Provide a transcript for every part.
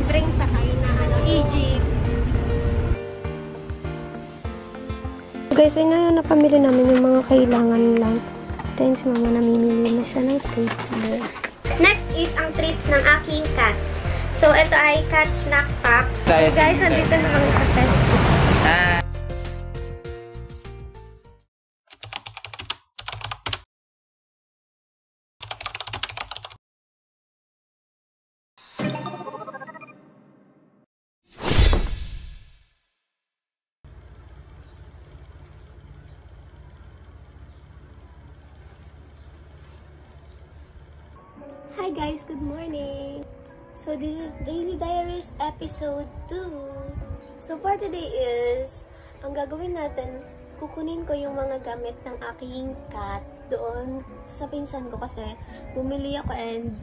libreng sakay na Egypt. Guys, ayun na yung napamili namin yung mga kailangan lang. Then si mama namimili na siya ng stapler. Next is ang treats ng aking cat. So, ito ay cat snack pack. So, guys, nandito na kami sa Tesco. Hi guys, good morning! So this is Daily Diaries episode 2. So for today is, ang gagawin natin, kukunin ko yung mga gamit ng aking cat doon sa pinsan ko kasi bumili ako and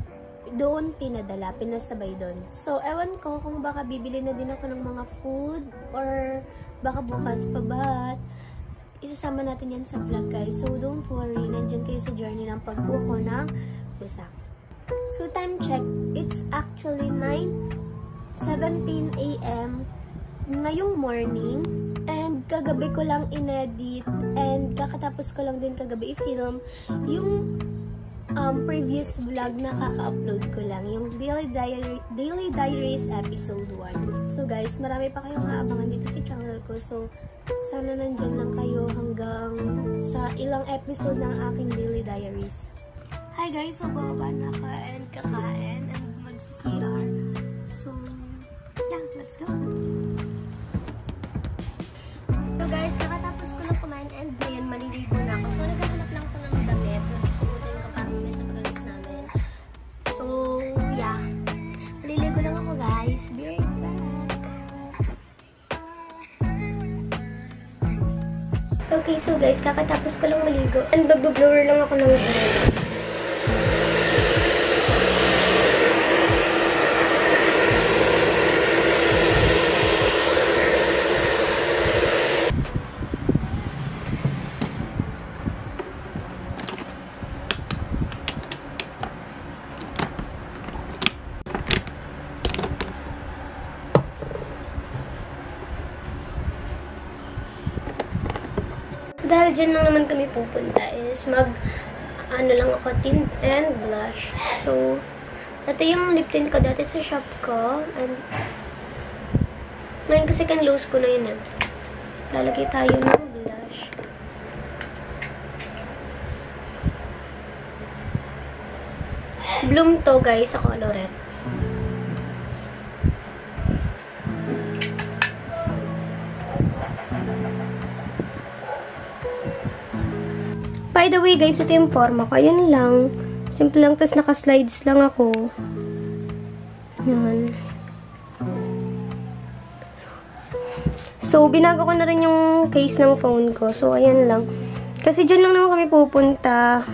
doon pinasabay doon. So ewan ko kung baka bibili na din ako ng mga food or baka bukas pa, but isasama natin yan sa vlog guys. So don't worry, nandyan kayo sa journey ng pagkuha ko ng busak. So, time check, it's actually 9:17 AM ngayong morning. And kagabi ko lang inedit and kakatapos ko lang din kagabi i-film yung previous vlog na kaka-upload ko lang. Yung Daily Diaries episode 1. So guys, marami pa kayong aabangan dito sa channel ko. So, sana nandyan lang kayo hanggang sa ilang episode ng aking Daily Diaries. Hi guys, so bababa na ako and kakain and mag-CR. So, yeah, let's go! So guys, kakatapos ko na kumain and then maliligo na ako. So, naghahanap lang ko ng damit na susuotin ko para may sa pag-alis namin. So, yeah. Maliligo lang ako guys. Be right back! Okay, so guys, kakatapos ko lang maligo and mag-blower lang ako ng hair. Dahil dyan lang naman kami pupunta is ano lang ako, tint and blush. So, dati yung lip tint ko dati sa shop ko. And, ngayon kasi kan-lose ko na yun eh. Lalagay tayo ng blush. Bloom to guys sa Colorette. By the way guys, ito yung forma ko. Ayan lang. Simple lang. Tapos naka-slides lang ako. Yan. So, binago ko na rin yung case ng phone ko. So, ayan lang. Kasi dyan lang naman kami pupunta.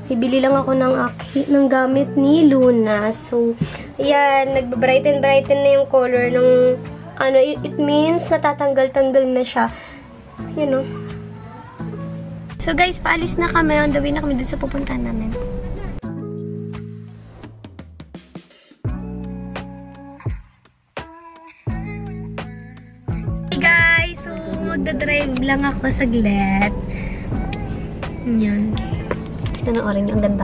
Bibili lang ako ng gamit ni Luna. So, ayan. Nagbabrighten na yung color ng ano. It means natatanggal-tanggal na siya. You know. So guys, paalis na kami. On the way na kami dun sa pupuntahan namin. Hey guys! So, magdadrive lang ako saglit. Yan. Ito na orange. Ang ganda.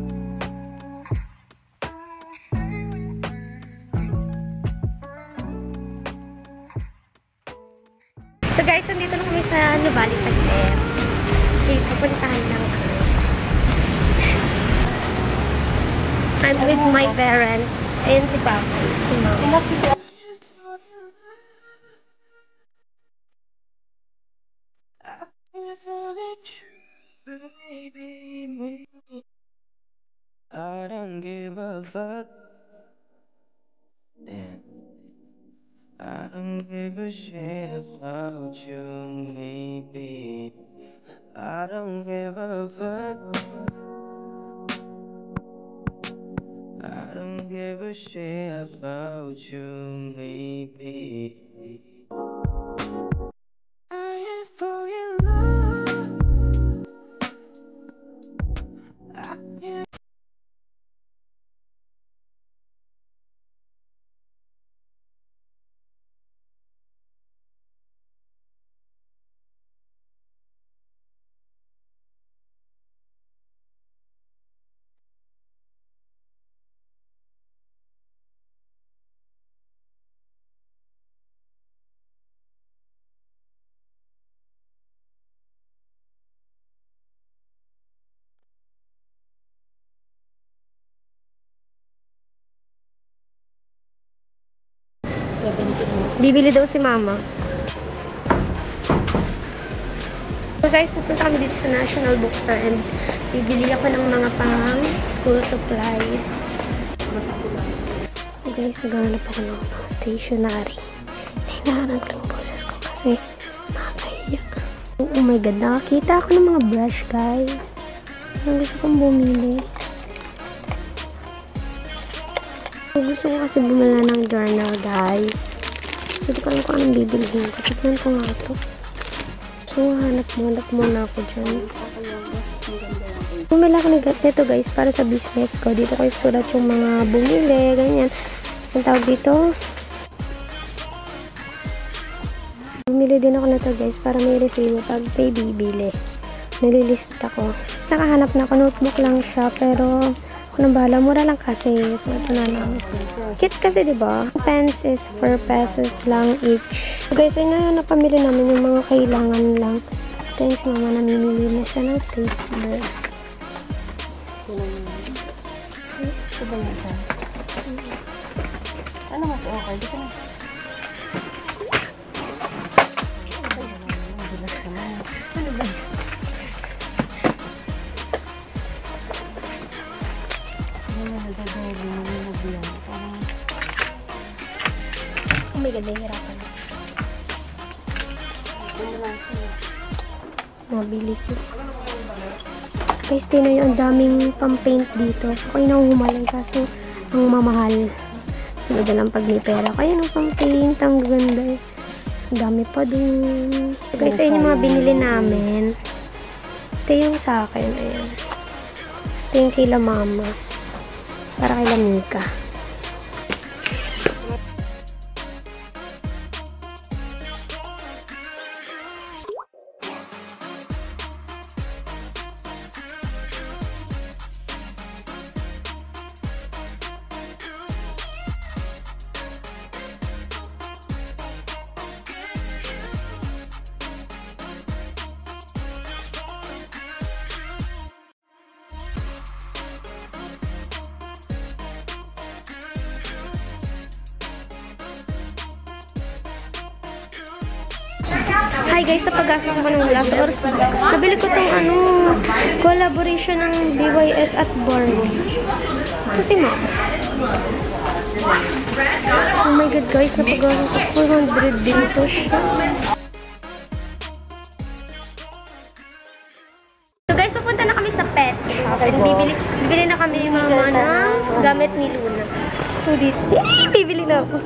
So guys, nandito na kami sa Nubali saglit. Okay, pupuntahan lang kami. I'm with my parents. Ayan si Papa. Si Mama. I don't give a fuck. I don't give a shit about you, maybe. I don't give a fuck. I don't give a shit about you, maybe. I ain't falling in love. I can't. Bibili daw si mama. So guys, pupunta kami dito sa National Bookstore and bibili ako ng mga pang school supplies. So guys, naghahanap ako ng stationery. Hinahanap ko yung boses ko kasi nakakahiya. Oh my god, nakakita ako ng mga brush guys. Ang gusto kong bumili. Gusto ko kasi bumili ng journal guys. So, di ko alam kung anong bibilihin ko. Tignan ko nga ito. So, hanap muna ako dyan. Bumili ako nito guys para sa business ko. Dito ko isulat yung mga bumili, ganyan. Ang tawag dito. Bumili din ako nito guys para may resibo pag may bibili. Nalilista ko. Nakahanap na ako. Notebook lang siya pero kung nang bahala, mura lang kasi. So, ito na lang. Kit kasi, diba? Pens is 4 pesos lang each. So, guys, ay napamili namin yung mga kailangan lang. Ito yung si mama namimili na siya ng stapler. Ito ba yun siya? Ano mas okay? Dito na. Ano ba? Oh my god, nahihirapan. Mabili ko. Guys, tingnan nyo, ang daming pang-paint dito. Ako yung nahuhumalan kaso ang mamahal. Sunod na lang pag may pera. Kaya nung pang-paint, ang ganda. Ang dami pa dun. Guys, ayun yung mga binili namin. Ito yung sa akin. Ayan. Ito yung kila mama. Para kay Lamika. Hi guys, sa pag-gastos ko ng last oras, nabili ko itong collaboration ng BYS at Born. Kasi mo. Oh my god guys, napag-gastos ko 400 din ito siya. So guys, pupunta na kami sa pet shop. Bibili na kami mama ng gamit ni Luna. So dito, bibili na ako.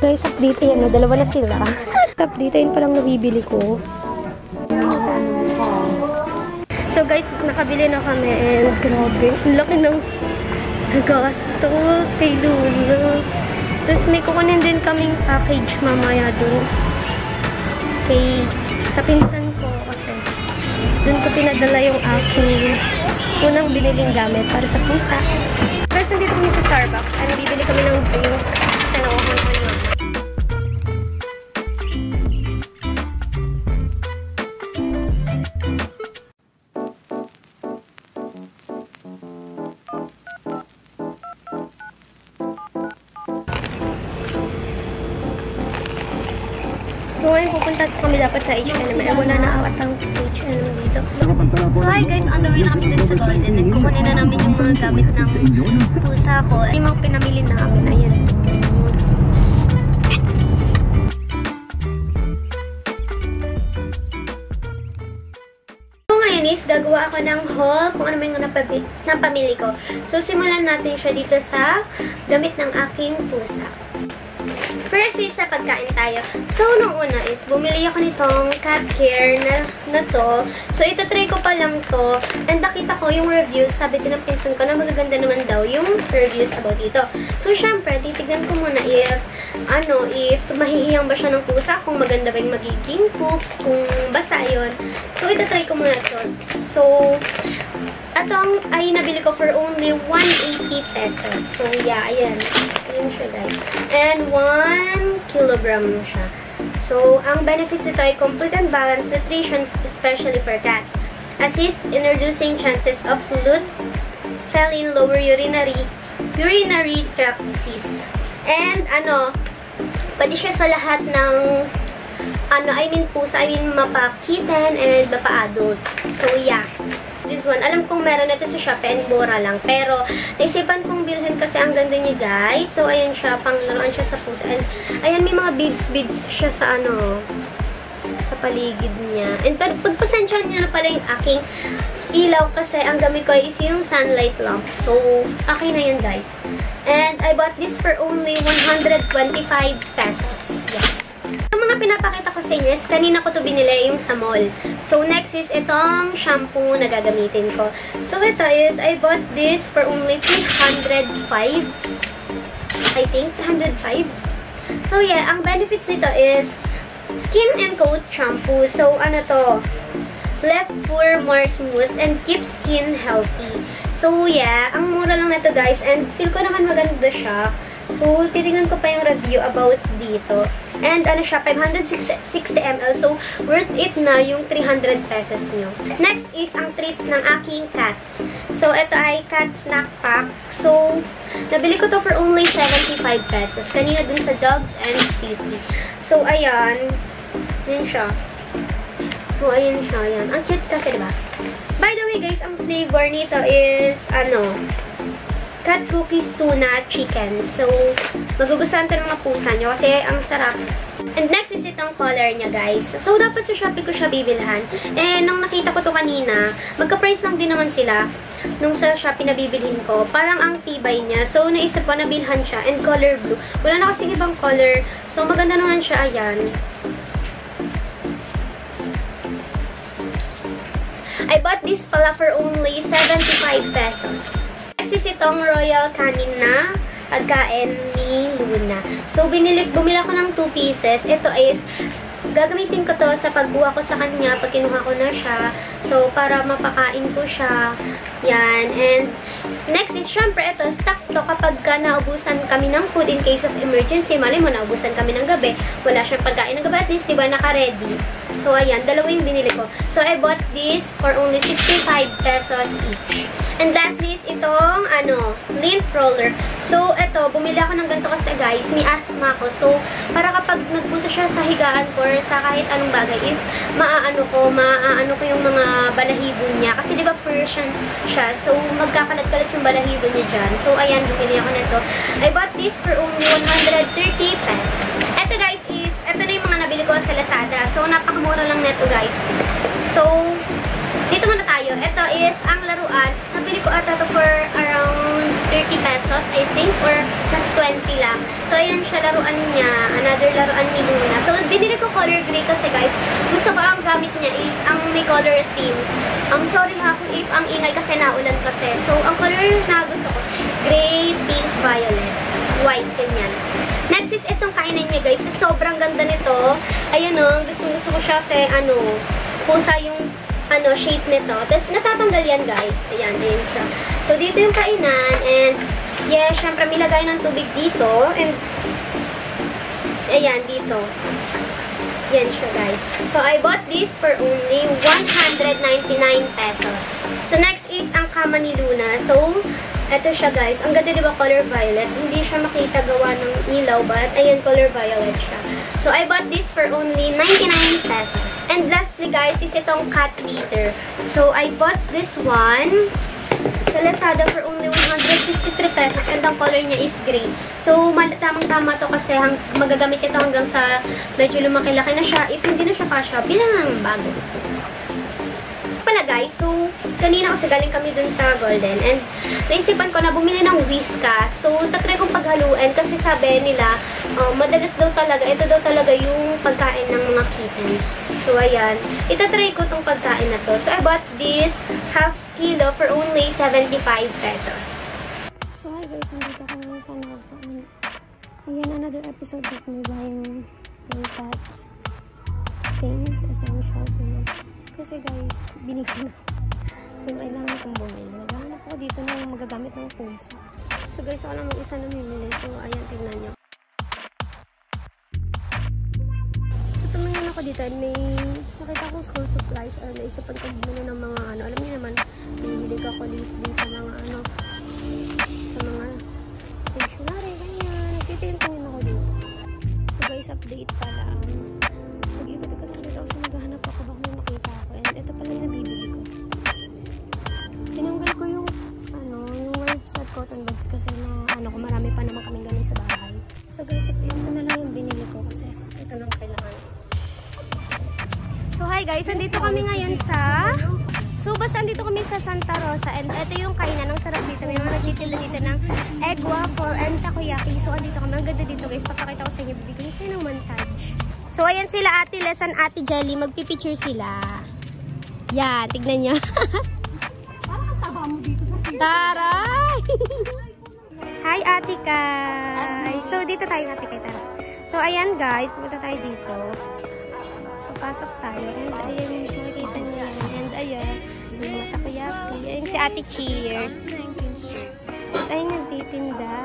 Guys, update yan. Dalawa na sila. Update yan palang nabibili ko. So guys, nakabili na kami and grabe. Ang laki ng gastos kay Luna. Tapos may kukunin din kaming package mamaya dun. Sa pinsan ko kasi dun ko pinadala yung aking unang biniling gamit para sa pusa. Guys, nandito kami sa Starbucks. Bibili kami ng drinks. Kasi nakuha ko naman. So ngayon pupunta kami dapat sa H&M. Wala na awat ang H&M dito. So hi guys, on the way na kami dun sa Golden. And kukunin na namin yung mga gamit ng pusa ko. Yung mga pinamili namin. Ayan. So ngayon is gagawa ako ng haul. Kung ano may mga pamili ko. So, simulan natin siya dito sa gamit ng aking pusa. First is sa pagkain tayo. So, nung una is, bumili ako nitong cat care na to. So, itatry ko pa lang to. And nakita ko yung reviews. Sabi din ng pinsan ko na magaganda naman daw yung reviews about ito. So, syempre, titignan ko muna if mahihiyang ba siya ng pusa, kung maganda ba yung magiging poop, kung basa yun. So, itatry ko muna to. So, atong ay nabili ko for only 180 pesos. So, yeah, ayan. Ayan siya, guys. And 1 kilogram siya. So, ang benefits nito ay complete and balanced nutrition, especially for cats. Assist in reducing chances of fluid, feline, lower urinary tract disease. And, pwede siya sa lahat ng, mapa-kitten and mapa-adult. So, yeah. This one, alam kong meron na ito sa Shopee and mura lang. Pero, naisipan kong bilhin kasi ang ganda niya, guys. So, ayan siya, panglaruan siya sa pusa. And, ayan, may mga beads siya sa sa paligid niya. And, pagpasensyahan niya na pala yung aking ilaw kasi ang gamit ko is yung sunlight lamp. So, okay na yun, guys. And, I bought this for only 125 pesos. Yeah. Ang mga pinapakita ko sa inyo is kanina ko to binili yung sa mall. So, next is itong shampoo na gagamitin ko. So, ito is, I bought this for only 305. I think, 305. So, yeah, ang benefits nito is skin and coat shampoo. So, left fur more smooth and keep skin healthy. So, yeah, ang mura lang nito, guys. And feel ko naman maganda siya. So, titignan ko pa yung review about dito. And siya, 560 ml. So, worth it na yung 300 pesos nyo. Next is ang treats ng aking cat. So, ito ay cat snack pack. So, nabili ko to for only 75 pesos. Kanina dun sa Dogs and City. So, ayan. Ayan siya. So, ayan siya. Ayan. Ang cute kasi, diba? By the way, guys, ang flavor nito is, cat cookies tuna chicken. So, magugustuhan ito ng mga pusa nyo kasi ang sarap. And next is itong color niya, guys. So, dapat sa Shopee ko siya bibilhan. Eh, nung nakita ko to kanina, magka-price lang din naman sila nung sa Shopee na bibilhin ko. Parang ang tibay niya. So, naisip ko na bilhan siya. And color blue. Wala na kasing ibang color. So, maganda naman siya. Ayan. I bought this pala for only 75 pesos. Next is itong Royal Canin na pagkain ni Luna. So, bumili ako ng 2 pieces. Ito is, gagamitin ko to sa pagbuha ko sa kanya pag kinuha ko na siya. So, para mapakain ko siya. Yan. And, next is, syempre, ito, stock to kapag naubusan kami ng food in case of emergency. Mali mo, naubusan kami ng gabi. Wala siyang pagkain ng gabi. At least, diba, naka-ready. So, ayan, dalawa yung binili ko. So, I bought this for only 65 pesos each. And lastly is itong, lint roller. So, ito, bumili ako ng ganito kasi, guys, may asthma ako. So, para kapag nagpunta siya sa higaan ko or sa kahit anong bagay is, maaano ko yung mga balahibo niya. Kasi, di ba, Persian siya. So, magkakalat-kalat yung balahibo niya dyan. So, ayan, bumili ako nito. I bought this for only 130 pesos. Ito, guys, ito na yung mga nabili ko sa Lazada. So, napakamura lang neto, guys. So, dito muna tayo. Ito is ang laruan. Nabili ko ata to for around 30 pesos, I think, or plus 20 lang. So, ayan siya, laruan niya. Another laruan ni Luna. So, binili ko color gray kasi, guys. Gusto ko ang gamit niya is ang may color theme. Sorry ha kung if ang ingay kasi naulan kasi. So, ang color na gusto ko, gray, pink, violet, white, ganyan. Next is itong kainan niya, guys. Sobrang ganda nito. Ayan gusto ko siya kasi pusa yung shape nito. Tapos natatanggal yan, guys. Ayan siya. So dito yung kainan and yeah, syempre may lagay ng tubig dito and ayan dito. Yan siya, guys. So I bought this for only 199 pesos. So next is ang kama ni Luna. So ito siya, guys. Ang ganda, diba, color violet. Hindi siya makita gawa ng ilaw, but ayan, color violet siya. So, I bought this for only 99 pesos. And lastly, guys, is itong cat litter. So, I bought this one sa Lazada for only 163 pesos. And ang color niya is gray. So, tamang-tama to kasi magagamit ito hanggang sa medyo lumaki-laki na siya. If hindi na siya kasha, bilang ng bago. pala guys, so kanina kasi galing kami dun sa Golden and naisipan ko na bumili ng Whiskas. So tatry kong paghaluin kasi sabi nila madalas daw talaga, ito daw talaga yung pagkain ng mga kitten. So ayan, itatry ko tong pagkain na to. So I bought this half kilo for only 75 pesos. So hi guys, nandito ko ngayon sa Nova. Ayan, another episode of me buying cats things, essentials naman. Kasi guys, binili na. So, kailangan kong bumili. Naghahanap ako dito ng magagamit ng pusa. So guys, ako lang mag-isa na mimili. So, ayan, tignan nyo. So, tumingin ako dito and may nakita akong school supplies or naisipan ko bumili ng mga ano. Alam niyo naman, pinihilig ako lately sa mga ano, sa mga stationery, ganyan. Nagtitingin ako dito. So guys, update pala. Mag-ikot-ikot ako dito kasi naghahanap ako baka may makita ako. And ito pala yung nabibili ko. Tinanggal ko yung yung website cotton buds kasi na marami pa naman kaming ganun sa bahay. So guys, ito na lang yung binili ko kasi ito lang kailangan. So hi guys, andito kami ngayon sa basta andito kami sa Santa Rosa and ito yung kainan. Ang sarap dito. May mga nagtitinda dito ng egg waffle and takoyaki. So andito kami. Ang ganda dito guys. Papakita ko sa inyo. Bibigyan kayo ng montage. So ayan sila Ate Les and Ate Jelly. Magpipicture sila. Yan, tignan nyo. Parang ang taba mo dito sa pila. Taray! Hi Ate Kai! So dito tayo Ate Kai. Tara. So ayan guys. Pumunta tayo dito. Papasok tayo. And ayan yung makikita nyo yan. And ayan. Yung takoyaki. Ayan si Ate Cheers. Ayan yung titinda.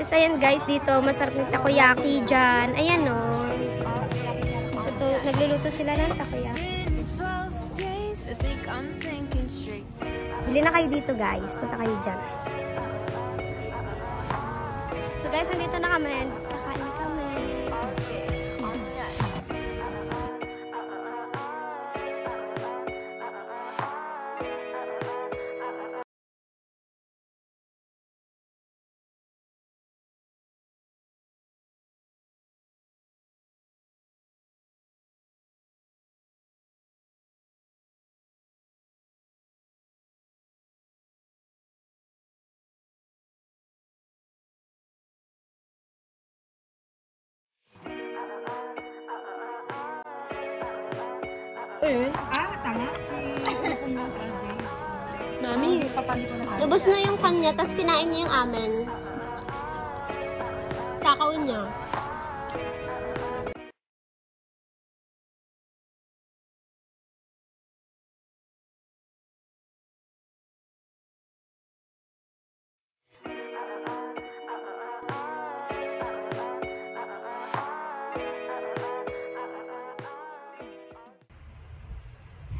Tapos ayan guys, dito masarap yung takoyaki dyan. Ayan o. Nagluluto sila ng takoyaki. Bili na kayo dito guys. Punta kayo dyan. So guys, nandito na kami. Kakain kami. Tama. Mami, Papalit ko na. ubos na yung kanya, tapos kinain niya yung amin. Takaw niya.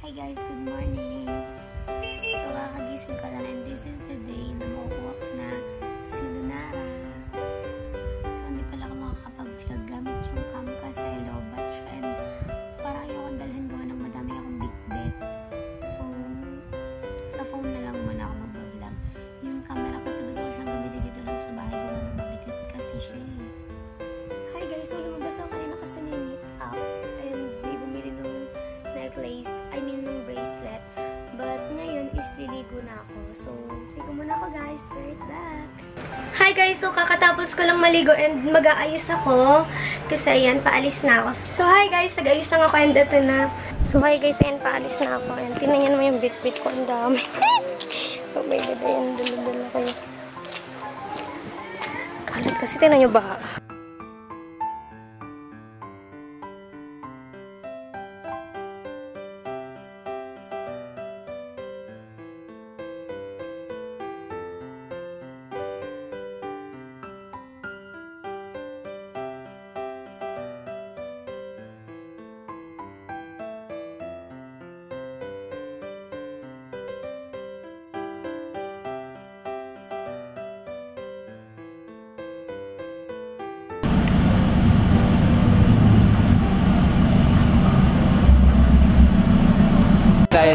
Hi guys, good morning. So, kakagising ko lang and this is the day na makukuha ko na si Lunara. So, hindi pala ako makakapag-vlog gamit yung cam kasi low batch and parang ayokong dalhin gawa ng madami akong bitbit. So, sa phone na lang muna ako mag-vlog. Yung camera kasi gusto ko siyang gamitin dito lang sa bahay gawa ng mabigat kasi siya. Hi guys, so lumabas ako kanina kasi may meet up and may bumili nung necklace, nung bracelet. But ngayon is liligo na ako. So, ligo muna ako guys. Be right back. Hi guys! So, kakatapos ko lang maligo and mag-aayos ako. Kasi ayan, paalis na ako. So, hi guys! Nag-ayos lang ako and ito na. So, hi guys! Ayan, paalis na ako. And tingnan mo yung bit-bit ko. Ang dami. Oh my god, ayan. Dala-dala ko yun. Kalat kasi, tingnan nyo ba?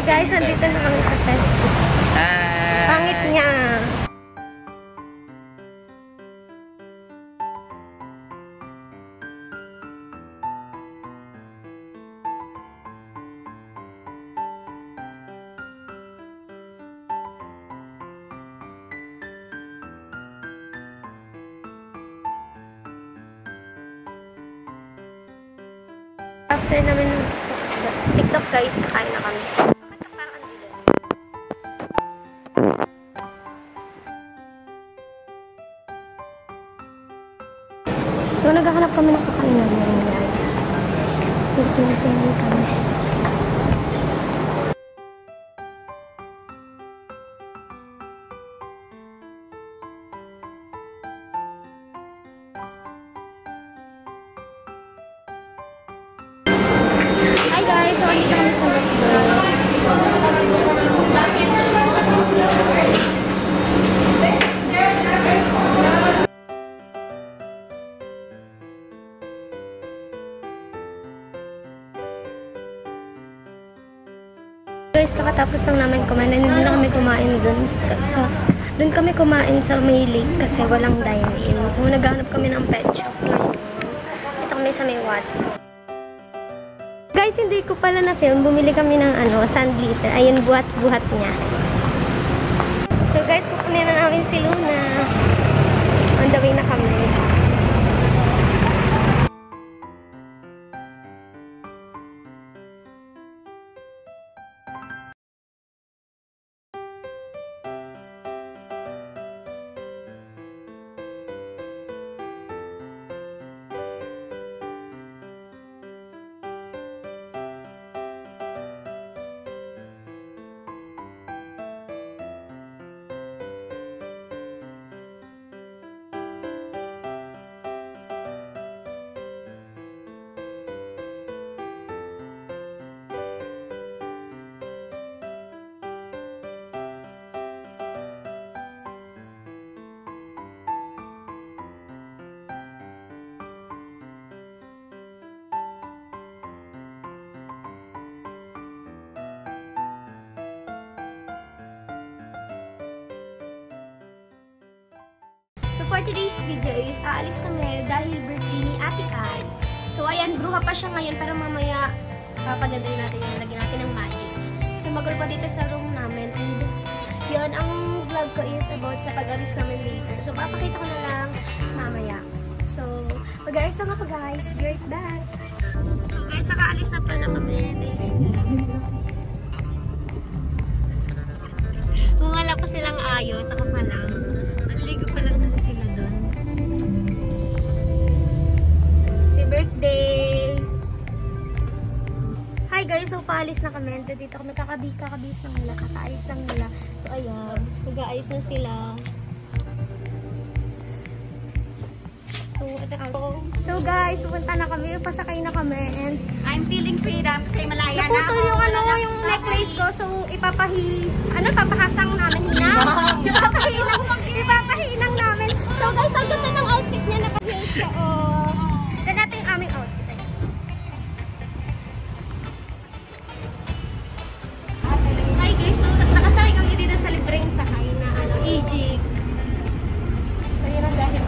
Guys, nandito na kami sa Facebook. Pangit niya. after namin ng TikTok guys, kakain na kami. Bakit ka parang ano dito? So, naghahanap kami ng kakainan ngayon guys. Pipili kami. Hi guys! So, andito kami sa guys, kakatapos lang namin kumain. Hindi na kami kumain dun. Dun kami kumain sa may lake kasi walang dine-in. So, naghahanap kami ng pet shop ngayon. Dito kami sa may Watson. Guys, hindi ko pala na-film. Bumili kami ng sand glitter. Ayun, buhat-buhat niya. So guys, kukunin na namin si Luna. On the way na kami. So for today's video is aalis kami dahil birthday ni Ate Kai. So ayan, bruha pa siya ngayon pero mamaya papagandahin natin yan, lagyan natin ng magic. So magul pa dito sa room namin and yun, ang vlog ko is about sa pag-alis namin later. So papakita ko na lang mamaya. So mag-alis lang ako guys, be right back. So guys, nakaalis na pala kami. Wala pa silang ayos, saka pa lang. Naligo pa lang kasi sila doon. Happy birthday! Hi guys, so paalis na kami. Dito kami kakabis lang nila, kakaayos lang nila. So ayan, mag-aayos na sila. So guys, pupunta na kami, pasakay na kami and I'm feeling freedom kasi malaya na ako. naputol yung yung necklace ko. So papahasang namin na. Ipapahinang namin. So guys, ang ganda ng outfit niya, naka-heels siya. Ito natin yung aming outfit. Hi guys, so nakasakay kami dito sa libreng sakay na Egypt. So yun ang dahil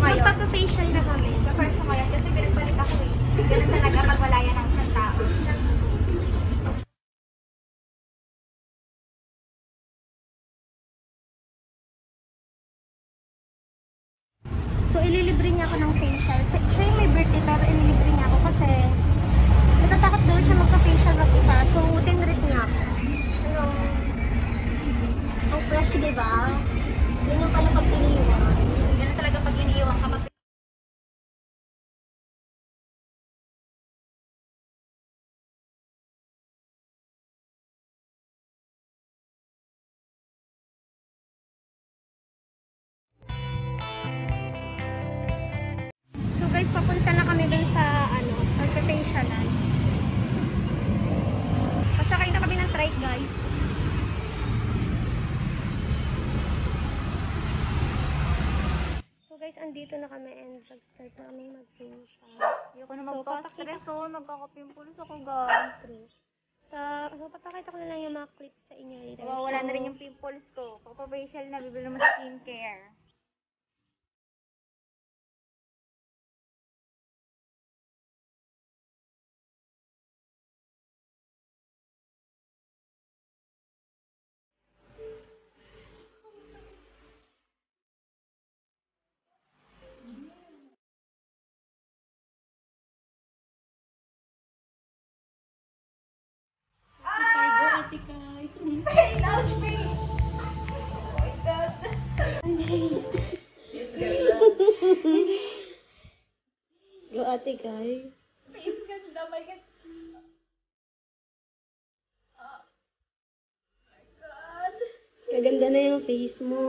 magpapafacial na kami. First ko ngayon kasi pinagbalik ako eh. Ganun talaga pag wala yan ang isang tao. So ililibre niya ako ng facial. Siya yung may birthday pero ililibre niya ako kasi natatakot daw siya magpa-facial na isa. So tinrit niya ako. Pero ang fresh, diba? Yun yung pala pag iniwan. Ganun talaga pag iniiwan ka guys, papunta na kami dun sa magpa-facialan. Pasakay na kami ng trike guys. So guys, andito na kami and start na kami mag-facial. Ayoko na magpa-stress nagkaka-pimples ako guys. So papakita ko na lang yung mga clips sa inyo later. Wala na rin yung pimples ko. Pagpa-facial na, bibili naman skincare. Ate Kai. Face ganda, my God. Oh my God. Kaganda na yung face mo.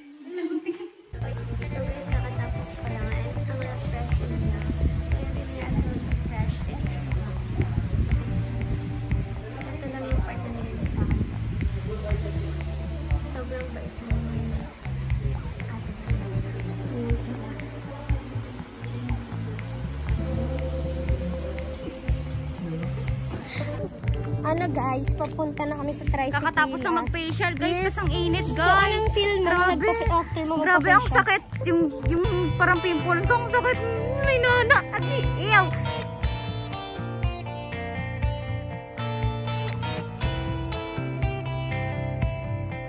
So guys, nakatapos ko lang and ang refreshing niya. So yun din yung ano sa fresh din. So ito lang yung part na nilagay sa akin. Sobrang bait mo yung ate ko. Ayan sila. Ano guys, papunta na kami sa tricycle. Kakatapos na mag-facial guys, Yes. tas ang init So, guys. anong feel mo Grabe. after mo Grabe ang magpa-facial? sakit. Yung parang pimples ko, ang sakit. May nana. At iyaw.